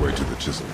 way to the Chisel?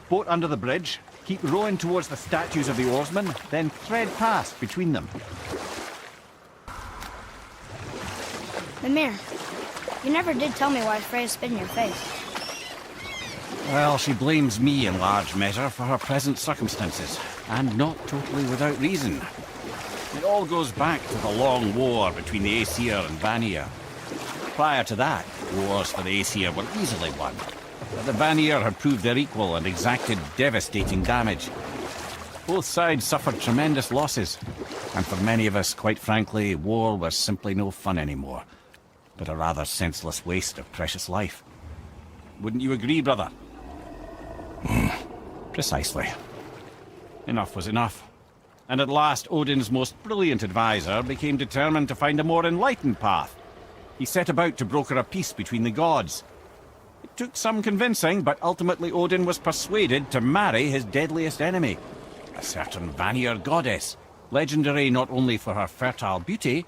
Boat under the bridge, keep rowing towards the statues of the oarsmen, then thread past between them. Mimir, you never did tell me why Freya spit in your face. Well, she blames me in large measure for her present circumstances, and not totally without reason. It all goes back to the long war between the Aesir and Vanir. Prior to that, wars for the Aesir were easily won, but the Vanir had proved their equal and exacted devastating damage. Both sides suffered tremendous losses, and for many of us, quite frankly, war was simply no fun anymore, but a rather senseless waste of precious life. Wouldn't you agree, brother? Precisely. Enough was enough. And at last, Odin's most brilliant advisor became determined to find a more enlightened path. He set about to broker a peace between the gods. It took some convincing, but ultimately Odin was persuaded to marry his deadliest enemy, a certain Vanir goddess, legendary not only for her fertile beauty,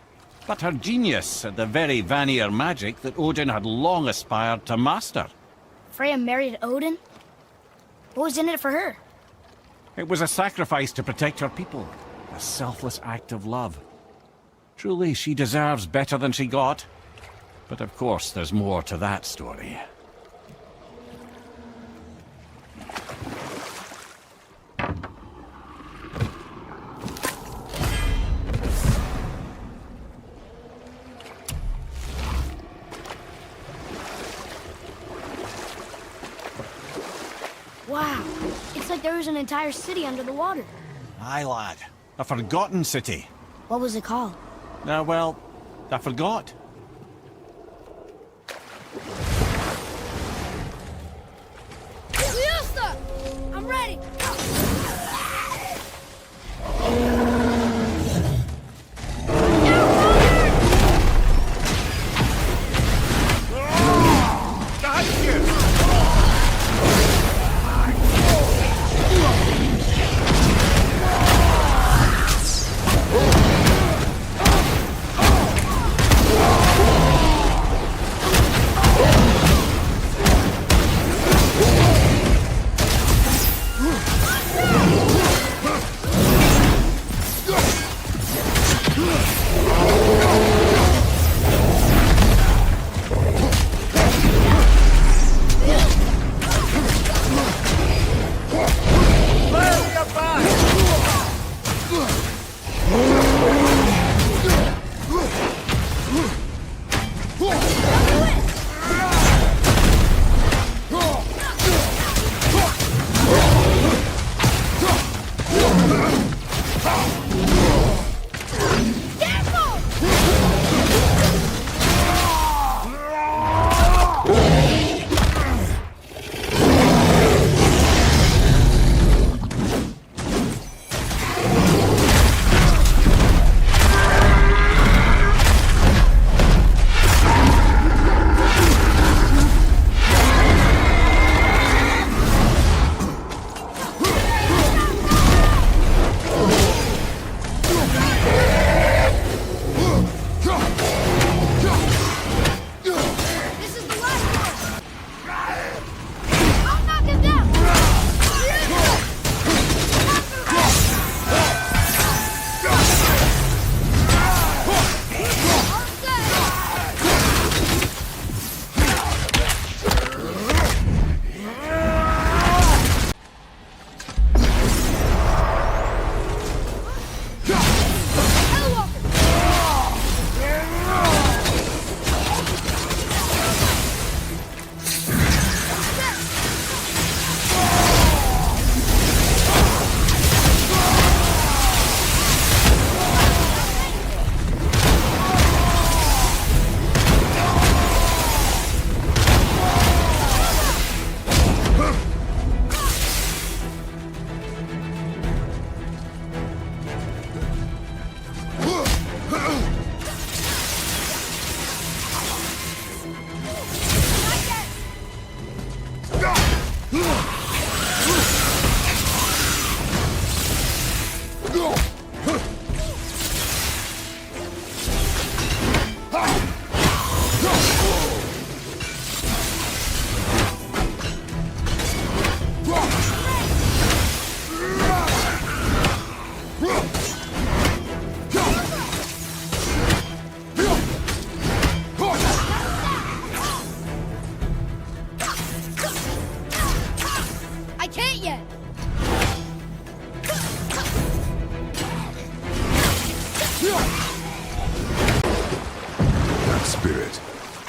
but her genius at the very Vanir magic that Odin had long aspired to master. Freya married Odin? What was in it for her? It was a sacrifice to protect her people, a selfless act of love. Truly, she deserves better than she got. But of course, there's more to that story. Wow, it's like there was an entire city under the water. Aye, lad. A forgotten city. What was it called? Well, I forgot. Liosta! I'm ready!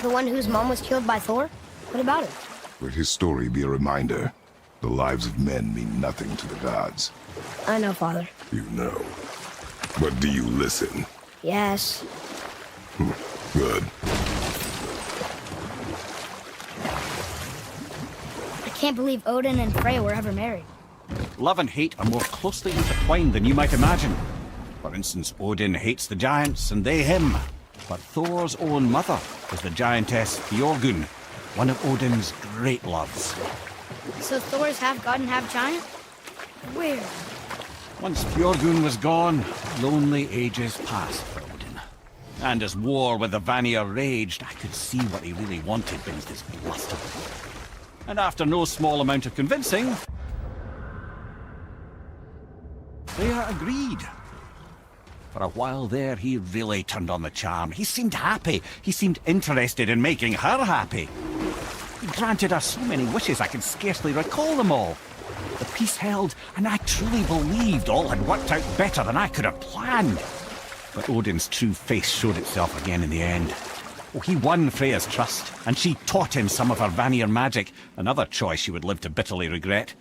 The one whose mom was killed by Thor? What about it? Let his story be a reminder. The lives of men mean nothing to the gods. I know, Father. You know. But do you listen? Yes. Good. I can't believe Odin and Freya were ever married. Love and hate are more closely intertwined than you might imagine. For instance, Odin hates the giants and they him. But Thor's own mother is the giantess Björgun, one of Odin's great loves. So Thor's half god and half giant? Weird. Once Björgun was gone, lonely ages passed for Odin. And as war with the Vanir raged, I could see what he really wanted beneath his bluster. And after no small amount of convincing, Freya agreed. For a while there, he really turned on the charm. He seemed happy. He seemed interested in making her happy. He granted her so many wishes I can scarcely recall them all. The peace held, and I truly believed all had worked out better than I could have planned. But Odin's true face showed itself again in the end. Oh, he won Freya's trust, and she taught him some of her Vanir magic, another choice she would live to bitterly regret.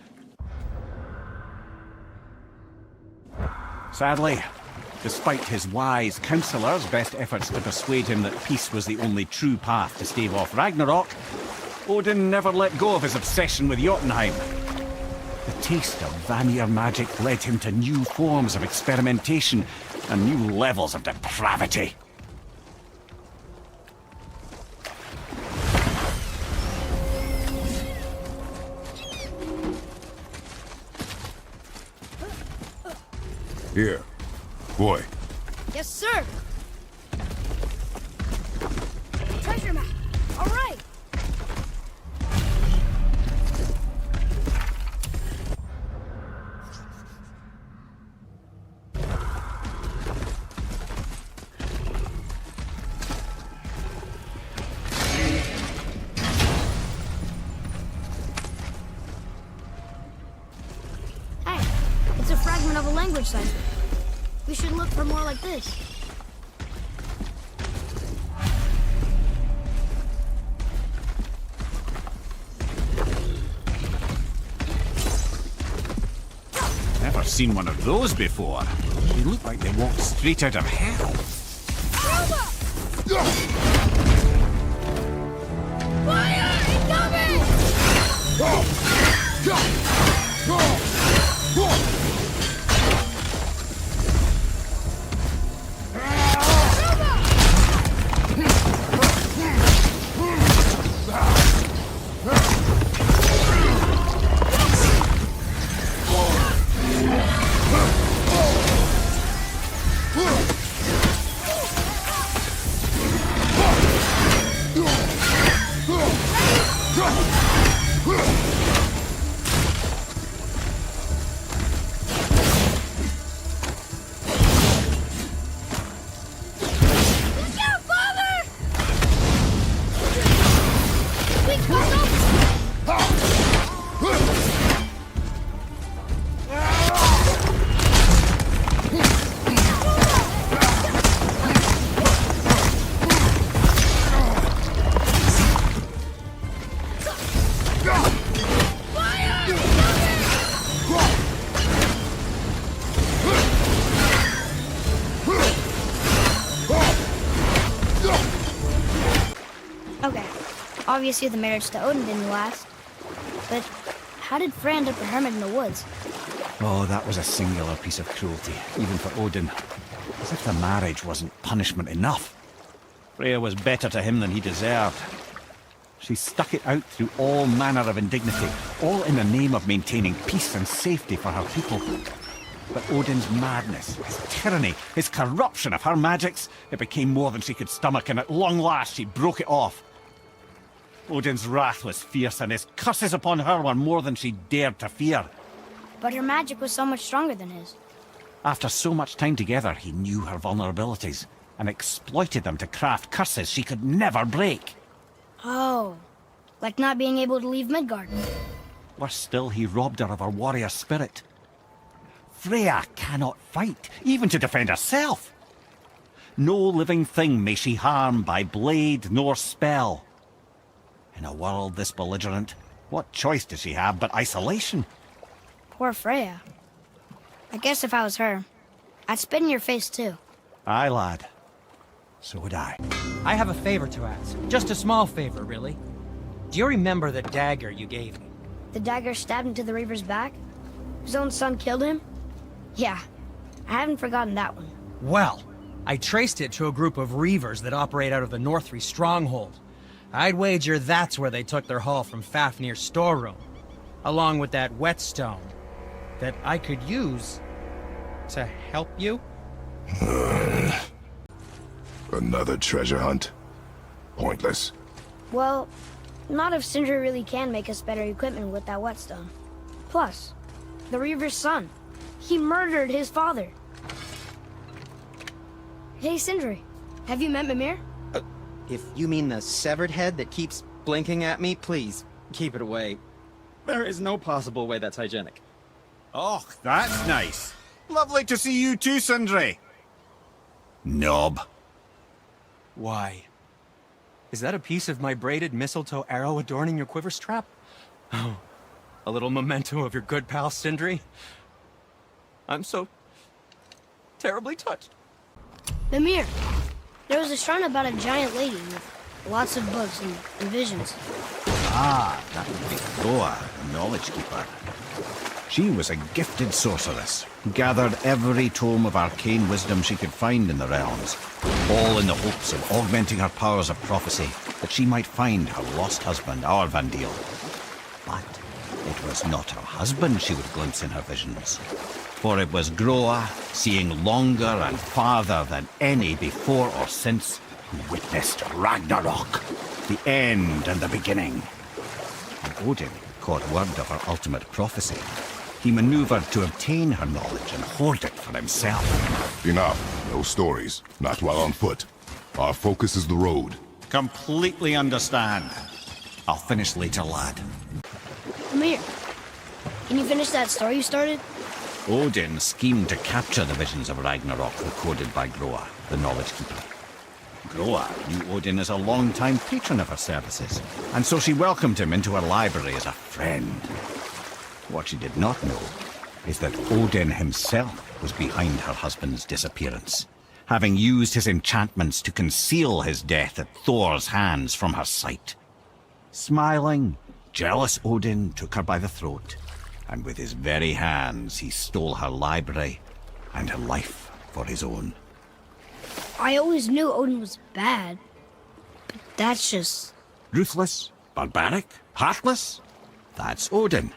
Sadly, despite his wise counsellors' best efforts to persuade him that peace was the only true path to stave off Ragnarok, Odin never let go of his obsession with Jotunheim. The taste of Vanir magic led him to new forms of experimentation and new levels of depravity. Here. Boy. Yes, sir. Treasure map. All right. Hey, it's a fragment of a language cipher. We should look for more like this. Never seen one of those before. They look like they walked straight out of hell. Fire incoming! Okay, obviously the marriage to Odin didn't last. But how did Freya end up a hermit in the woods? Oh, that was a singular piece of cruelty, even for Odin. As if the marriage wasn't punishment enough. Freya was better to him than he deserved. She stuck it out through all manner of indignity, all in the name of maintaining peace and safety for her people. But Odin's madness, his tyranny, his corruption of her magics, it became more than she could stomach, and at long last she broke it off. Odin's wrath was fierce, and his curses upon her were more than she dared to fear. But her magic was so much stronger than his. After so much time together, he knew her vulnerabilities, and exploited them to craft curses she could never break. Oh, like not being able to leave Midgard. Worse still, he robbed her of her warrior spirit. Freya cannot fight, even to defend herself. No living thing may she harm by blade nor spell. In a world this belligerent, what choice does she have but isolation? Poor Freya. I guess if I was her, I'd spit in your face too. Aye, lad. So would I. I have a favor to ask. Just a small favor, really. Do you remember the dagger you gave me? The dagger stabbed into the Reaver's back? His own son killed him? Yeah, I haven't forgotten that one. Well, I traced it to a group of Reavers that operate out of the Northree stronghold. I'd wager that's where they took their haul from Fafnir's storeroom, along with that whetstone that I could use to help you. Another treasure hunt? Pointless. Well, not if Sindri really can make us better equipment with that whetstone. Plus, the Reaver's son. He murdered his father. Hey, Sindri, have you met Mimir? If you mean the severed head that keeps blinking at me, please, keep it away. There is no possible way that's hygienic. Oh, that's nice. Lovely to see you too, Sindri. Knob. Why? Is that a piece of my braided mistletoe arrow adorning your quiver strap? Oh, a little memento of your good pal, Sindri. I'm so terribly touched. Mimir, there was a shrine about a giant lady with lots of books and visions. Ah, that would be Thor, the Knowledge Keeper. She was a gifted sorceress, who gathered every tome of arcane wisdom she could find in the realms, all in the hopes of augmenting her powers of prophecy, that she might find her lost husband, Aurvandil. But it was not her husband she would glimpse in her visions, for it was Groa, seeing longer and farther than any before or since, who witnessed Ragnarok, the end and the beginning. And Odin caught word of her ultimate prophecy. He maneuvered to obtain her knowledge and hoard it for himself. Enough. No stories. Not while on foot. Our focus is the road. Completely understand. I'll finish later, lad. Mimir, can you finish that story you started? Odin schemed to capture the visions of Ragnarok recorded by Groa, the Knowledge Keeper. Groa knew Odin as a long-time patron of her services, and so she welcomed him into her library as a friend. What she did not know is that Odin himself was behind her husband's disappearance, having used his enchantments to conceal his death at Thor's hands from her sight. Smiling, jealous Odin took her by the throat, and with his very hands he stole her library and her life for his own. I always knew Odin was bad, but that's just... Ruthless, barbaric, heartless? That's Odin.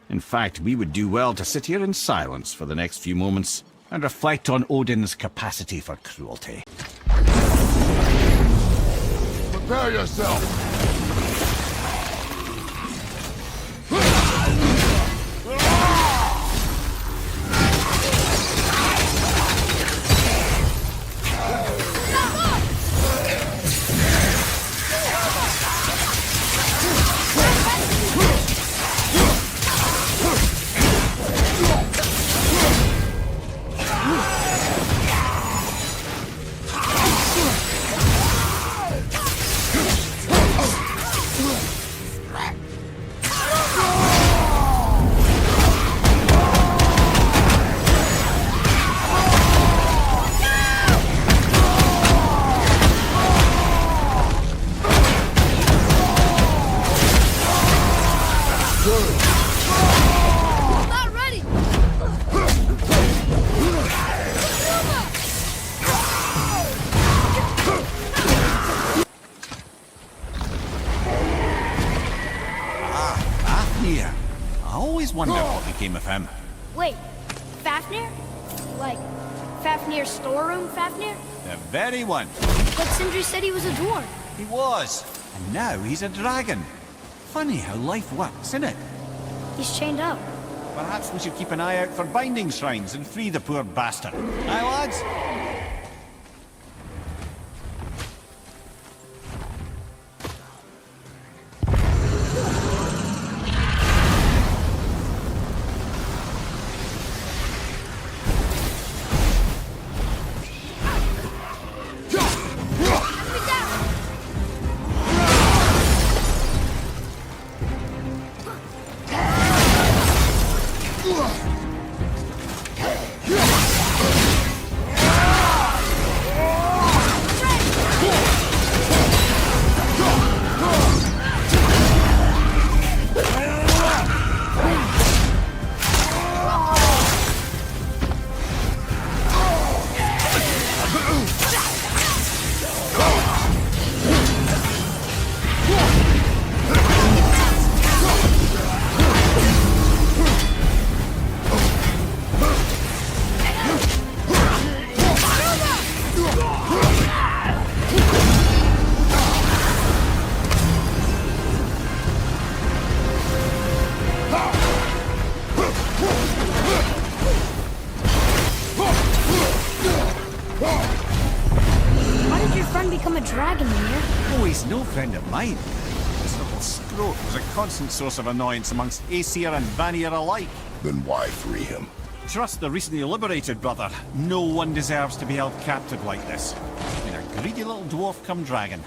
In fact, we would do well to sit here in silence for the next few moments and reflect on Odin's capacity for cruelty. Prepare yourself! Not ready! Fafnir. I always wondered what became of him. Wait, Fafnir? Like, Fafnir's storeroom Fafnir? The very one. But Sindri said he was a dwarf. He was. And now he's a dragon. Funny how life works, isn't it? He's chained up. Perhaps we should keep an eye out for binding shrines and free the poor bastard. Aye, lads? I'm a dragon, Mimir. Oh, he's no friend of mine. This little scrote was a constant source of annoyance amongst Aesir and Vanir alike. Then why free him? Trust the recently liberated, brother. No one deserves to be held captive like this. Been a greedy little dwarf come dragon.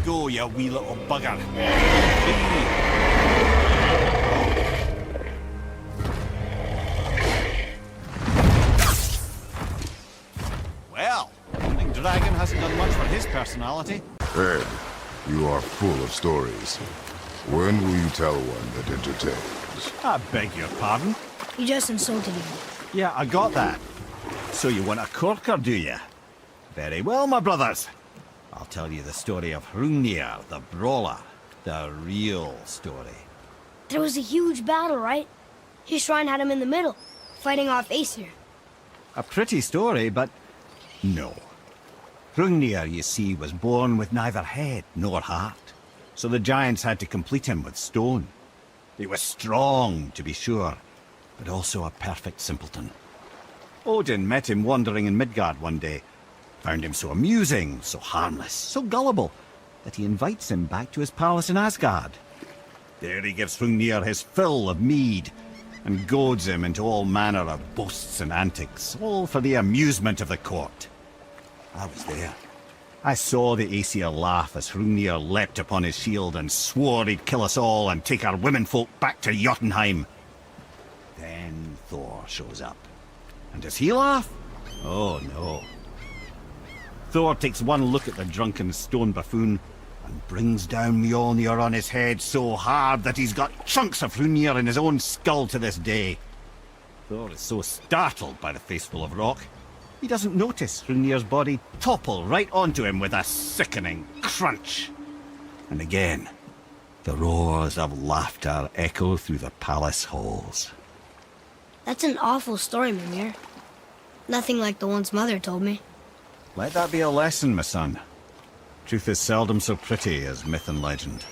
Go, you wee little bugger. Well, Hunting Dragon hasn't done much for his personality. Ed, you are full of stories. When will you tell one that entertains? I beg your pardon? You just insulted me. Yeah, I got that. So you want a corker, do you? Very well, my brothers. I'll tell you the story of Hrungnir, the brawler. The real story. There was a huge battle, right? His shrine had him in the middle, fighting off Aesir. A pretty story, but no. Hrungnir, you see, was born with neither head nor heart. So the giants had to complete him with stone. He was strong, to be sure, but also a perfect simpleton. Odin met him wandering in Midgard one day. Found him so amusing, so harmless, so gullible, that he invites him back to his palace in Asgard. There he gives Hrungnir his fill of mead, and goads him into all manner of boasts and antics, all for the amusement of the court. I was there. I saw the Aesir laugh as Hrungnir leapt upon his shield and swore he'd kill us all and take our womenfolk back to Jotunheim. Then Thor shows up. And does he laugh? Oh no. Thor takes one look at the drunken stone buffoon and brings down Mjolnir on his head so hard that he's got chunks of Hrungnir in his own skull to this day. Thor is so startled by the face full of rock, he doesn't notice Hrungnir's body topple right onto him with a sickening crunch. And again, the roars of laughter echo through the palace halls. That's an awful story, Mimir. Nothing like the ones Mother told me. Let that be a lesson, my son. Truth is seldom so pretty as myth and legend.